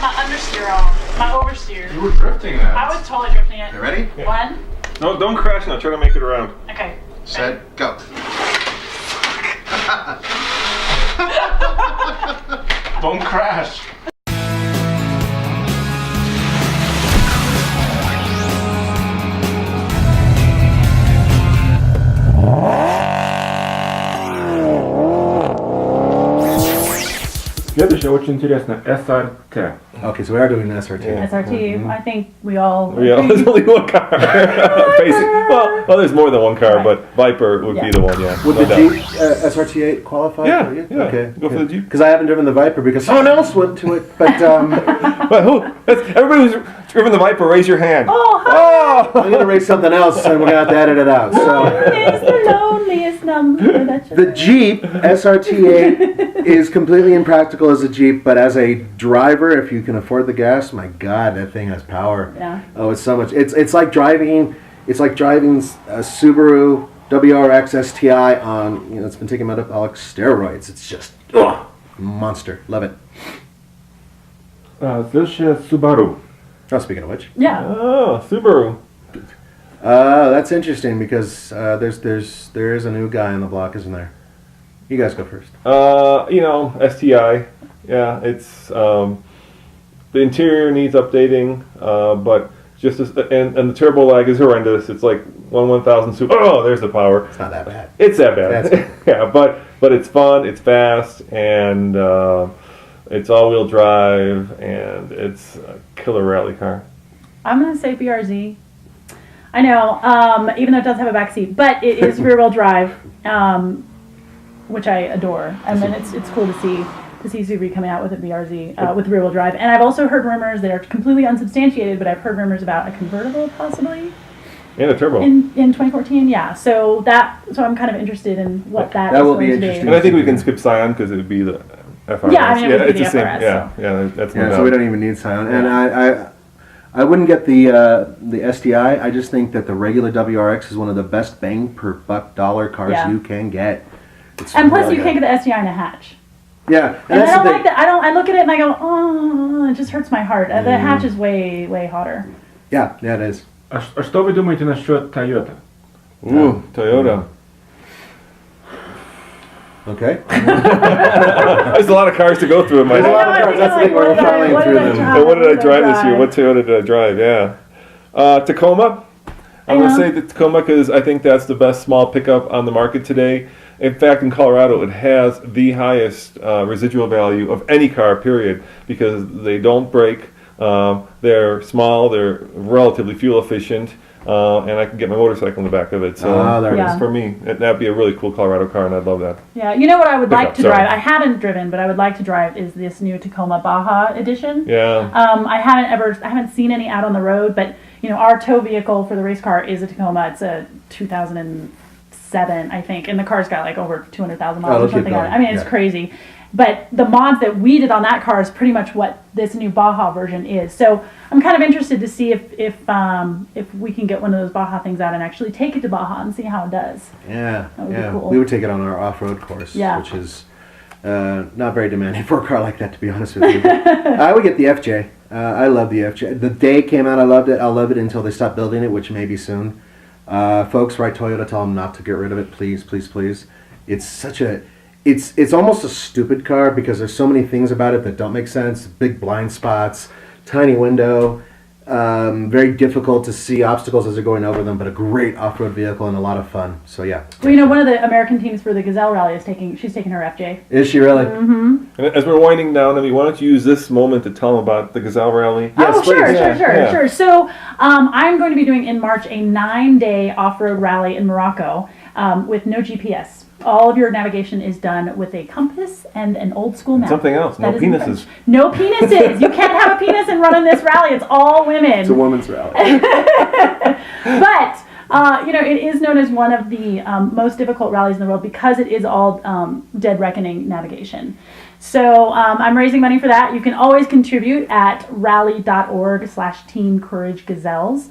my understeer on. My oversteer. You were drifting that. I was totally drifting it. You ready? Yeah. 1. No, don't crash now. Try to make it around. Okay. Set, go. Don't crash. Следующее очень интересно. SRT. Okay, so we are doing SRT. Yeah. SRT, I think we all. Yeah, there's only one car. Basic. Well, there's more than one car, Right. but Viper would be the one, yeah. Would No the doubt. Jeep SRT8 qualify Yeah, for you? yeah. Okay. Go for the Jeep. Because I haven't driven the Viper because someone else went to it. But But who? Everybody who's driven the Viper, raise your hand. Oh, hi! I'm going to raise something else and we're going to have to edit it out. So It's the loneliest number that you the Jeep SRT8 is completely impractical as a Jeep, but as a driver, if you can afford the gas, my God, that thing has power. Yeah. Oh, it's so much. It's like driving. It's like driving a Subaru WRX STI on. It's been taking metabolic steroids. It's just monster. Love it. Следующее Subaru. Oh, speaking of which, Yeah. Oh, Subaru. that's interesting because there is a new guy on the block, isn't there? You guys go first. STI. Yeah, it's the interior needs updating, but just and the turbo lag is horrendous. It's like 1/1000 super. Oh, there's the power. It's not that bad. It's that bad. That's good. Yeah, but it's fun. It's fast, and it's all-wheel drive, and it's a killer rally car. I'm going to say BRZ. I know, even though it does have a back seat, but it is rear-wheel drive, which I adore. And then it's cool to see Subaru coming out with a BRZ with rear-wheel drive. And I've also heard rumors that are completely unsubstantiated, but I've heard rumors about a convertible possibly And a turbo. in 2014. Yeah, so I'm kind of interested in what that That is will going be to be. interesting. And I think we can skip Scion because it would be the FRS. Yeah, I mean, it would be it's the the same. FRS, Yeah, so. yeah, that's no Yeah, doubt. so we don't even need Scion. And I wouldn't get the STI. I just think that the regular WRX is one of the best bang per buck dollar cars Yeah. you can get. It's And plus, really you can't good. get the STI in a hatch. Yeah, And I that's don't the like thing. that. I look at it and I go, oh, it just hurts my heart. The hatch is way, way hotter. Yeah, it is. А что вы думаете насчет Toyota? Ooh, Toyota. Okay. There's a lot of cars to go through in my There's a head. lot of cars. That's the thing, we're flying through them. And what did I drive this year? What Toyota did I drive? Yeah. Tacoma. I'm going to say the Tacoma because I think that's the best small pickup on the market today. In fact, in Colorado, it has the highest residual value of any car, period, because they don't break. They're small, they're relatively fuel efficient, and I can get my motorcycle in the back of it. So there it is. for me, that'd be a really cool Colorado car, and I'd love that. Yeah, you know what I would like Pickup, to sorry. drive? I haven't driven, but I would like to drive is this new Tacoma Baja edition. Yeah. I haven't seen any out on the road, but our tow vehicle for the race car is a Tacoma. It's a 2007, I think, and the car's got like over 200,000 miles it'll or something keep on it. going, I mean, it's yeah. crazy. But the mods that we did on that car is pretty much what this new Baja version is. So I'm kind of interested to see if we can get one of those Baja things out and actually take it to Baja and see how it does. Yeah, That would be yeah. cool. We would take it on our off-road course, Yeah. which is not very demanding for a car like that, to be honest with you. But I would get the FJ. I love the FJ. The day it came out, I loved it. I'll love it until they stop building it, which may be soon. Folks, write Toyota, tell them not to get rid of it, please, please, please. It's such a... It's almost a stupid car because there's so many things about it that don't make sense. Big blind spots, tiny window, very difficult to see obstacles as they're going over them, but a great off-road vehicle and a lot of fun. So yeah. Well, one of the American teams for the Gazelle Rally she's taking her FJ. Is she really? Mm-hmm. And as we're winding down, why don't you use this moment to tell them about the Gazelle Rally? Yes, Oh, sure, please. sure. So I'm going to be doing in March a 9-day off-road rally in Morocco with no GPS. All of your navigation is done with a compass and an old school map. Something else. No That is in penises. French. No penises. You can't have a penis and run in this rally. It's all women. It's a woman's rally. But it is known as one of the most difficult rallies in the world because it is all dead reckoning navigation. So I'm raising money for that. You can always contribute at rally.org/Team Courage Gazelles.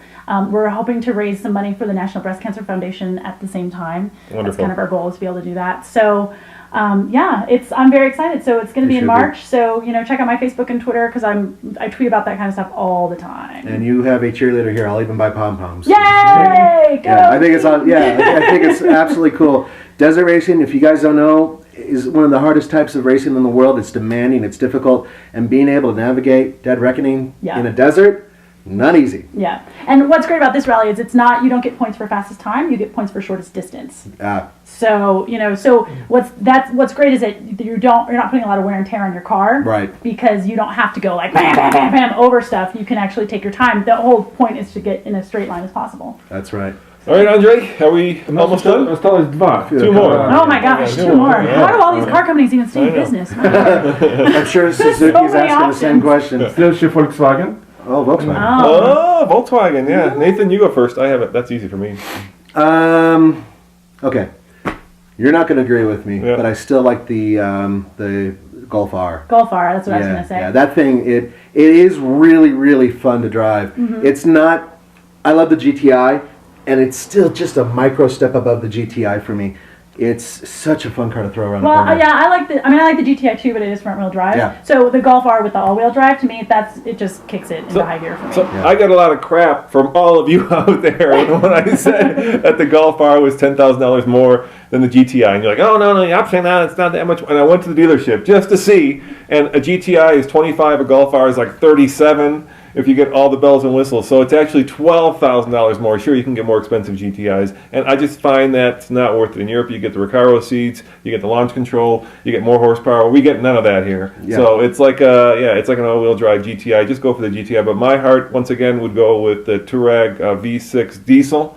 We're hoping to raise some money for the National Breast Cancer Foundation at the same time. Wonderful. That's kind of our goal is to be able to do that. So yeah, I'm very excited. So it's going to be in should March. So check out my Facebook and Twitter because I tweet about that kind of stuff all the time. And you have a cheerleader here. I'll even buy pom poms. Yay! Go Yeah, I think it's team! I think it's absolutely cool. Desert racing, if you guys don't know, is one of the hardest types of racing in the world. It's demanding, it's difficult, and being able to navigate Dead Reckoning in a desert, not easy. Yeah, and what's great about this rally is you don't get points for fastest time, you get points for shortest distance. So what's great is that you're not putting a lot of wear and tear on your car, Right? Because you don't have to go like bam, bam, bam, bam over stuff. You can actually take your time. The whole point is to get in a straight line as possible. That's right. All right, Andre, are we almost done? Осталось два. Two more. Oh my gosh, two more. How do all these car companies even stay in business? I'm sure Suzuki's many asking the same options. question. Следующий Volkswagen. Oh, Volkswagen. Oh, Volkswagen, yeah. Nathan, you go first. I have it. That's easy for me. Okay. You're not going to agree with me, Yeah. but I still like the Golf R. Golf R, that's what I was going to say. Yeah, that thing, it is really, really fun to drive. It's not, I love the GTI, and it's still just a micro step above the GTI for me. It's such a fun car to throw around. Well, the corner. yeah, I like the GTI too, but it is front wheel drive. Yeah. So the Golf R with the all wheel drive, to me, it just kicks it into high gear for me. So I got a lot of crap from all of you out there when I said that the Golf R was $10,000 more than the GTI, and you're like, oh no, I'm saying that it's not that much. And I went to the dealership just to see, and a GTI is 25, a Golf R is like 37. If you get all the bells and whistles. So it's actually $12,000 more. Sure, you can get more expensive GTIs. And I just find that's not worth it. In Europe, you get the Recaro seats, you get the launch control, you get more horsepower. We get none of that here. Yeah. So it's like it's like an all-wheel drive GTI. Just go for the GTI. But my heart, once again, would go with the Touareg V6 diesel.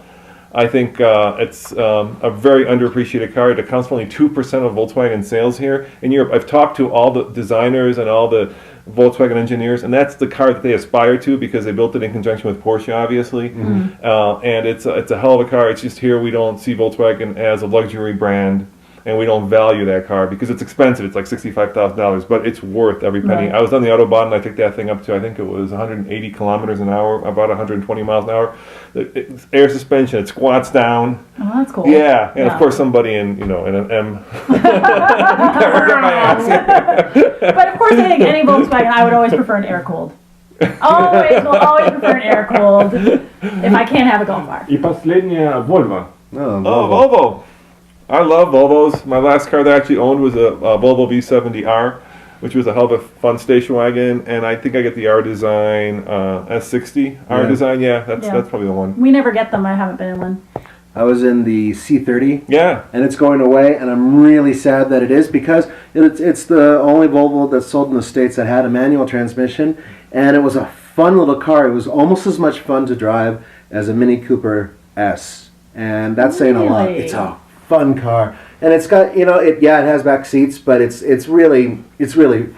I think it's a very underappreciated car. It accounts for only 2% of Volkswagen sales here in Europe. I've talked to all the designers and all the Volkswagen engineers, and that's the car that they aspire to because they built it in conjunction with Porsche, obviously. And it's a hell of a car. It's just here we don't see Volkswagen as a luxury brand, and we don't value that car because it's expensive. It's like $65,000, but it's worth every penny. Right. I was on the Autobahn, and I took that thing up to, I think it was 180 kilometers an hour, about 120 miles an hour. It's air suspension, it squats down. Oh, that's cool. Yeah, and of course somebody in an M. But of course, I think any Volkswagen, I would always prefer an air cooled. Will always prefer an air cooled if I can't have a Golf R. И последняя Volvo. Oh, Oh, Volvo. I love Volvos. My last car that I actually owned was a Volvo V70R, which was a hell of a fun station wagon, and I think I get the R Design S60. R Design, that's probably the one. We never get them. I haven't been in one. I was in the C30. Yeah. And it's going away, and I'm really sad that it is because it's the only Volvo that's sold in the States that had a manual transmission, and it was a fun little car. It was almost as much fun to drive as a Mini Cooper S, and that's saying a lot. Really? It's a fun car, and it's got it has back seats, but it's really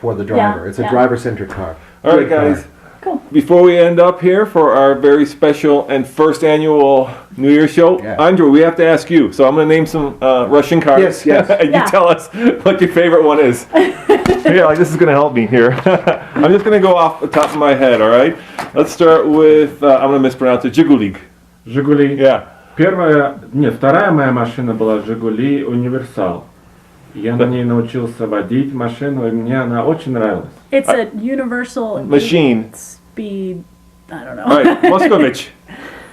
for the driver. It's a driver-centric car. All right, guys. Cool. Before we end up here for our very special and first annual New Year show, Andrew, we have to ask you. So I'm going to name some Russian cars. Yes. And you tell us what your favorite one is. This is going to help me here. I'm just going to go off the top of my head, all right? Let's start with, I'm going to mispronounce it, Жигулик. Жигули. Yeah. Вторая моя машина была Жигули Универсал. Я на ней научился водить машину, и мне она очень нравилась. It's a universal machine. Speed. I don't know. All right, Moscovich.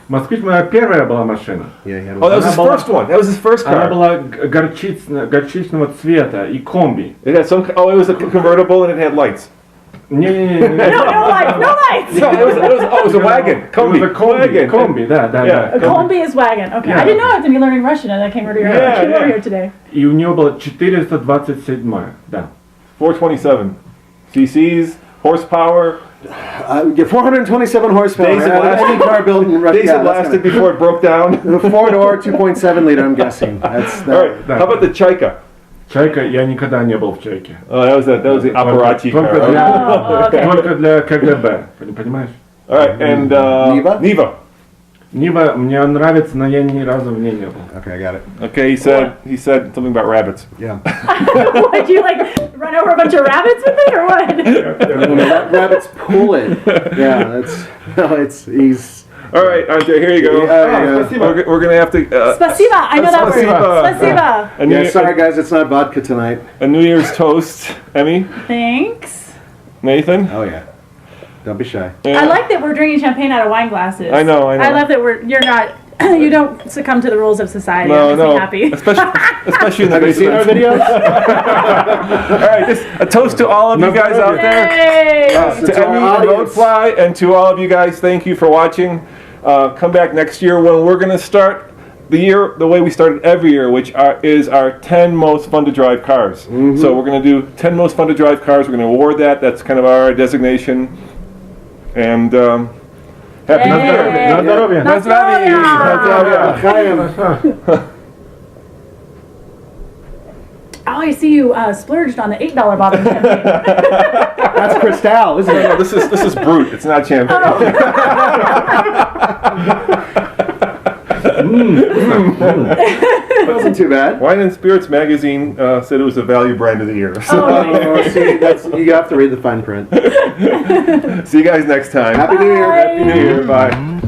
Москвич моя первая была машина. Oh, that was his first one. That was his first car. Она была горчичного цвета и комби. It had it was a convertible and it had lights. Не. No lights. No, it was a wagon. Combi. It was a combi. Combi, да. A combi is wagon. Okay, I didn't know I was going to be learning Russian, and I came over here today. И у нее было 427, да. 427 cc's, horsepower. 427 horsepower. Days it lasted. Any car built in Russia. Days it lasted before it broke down. 4-door, 2.7 liter. I'm guessing. All right. How about the Chaika? Чайка, я никогда не был в Чайке. Oh, that was the Apparatchik car. Только для КГБ, понимаешь? All right, and Niva. Нива мне нравится, но я ни разу в ней не был. Okay, I got it. Okay, he said something about rabbits. Yeah. Would you run over a bunch of rabbits with it, or what? Rabbits pull it. Yeah, he's. All right, Andre, here you go. We're gonna have to. Spasiba. I know that word. Spasiba. Sorry guys, it's not vodka tonight. A New Year's toast, Emmy. Thanks. Nathan. Oh yeah. Don't be shy. Yeah. I like that we're drinking champagne out of wine glasses. I know. I love that you're not. You don't succumb to the rules of society. That makes me happy. Especially in the Have you seen our videos? All right, just a toast to all of you guys out there. To Emmy and Roadfly, and to all of you guys, thank you for watching. Come back next year when we're going to start the year the way we started every year, which is our 10 most fun to drive cars. So we're going to do 10 most fun to drive cars. We're going to award that. That's kind of our designation. And happy New Year. Na zdrowie. Oh, I see you splurged on the $8 bottle of champagne. That's Cristal, isn't it? No, this is brute. It's not champagne. That wasn't too bad. Wine and Spirits magazine said it was a value brand of the year. So. See, you have to read the fine print. See you guys next time. Happy New Year. Happy New Year. Bye.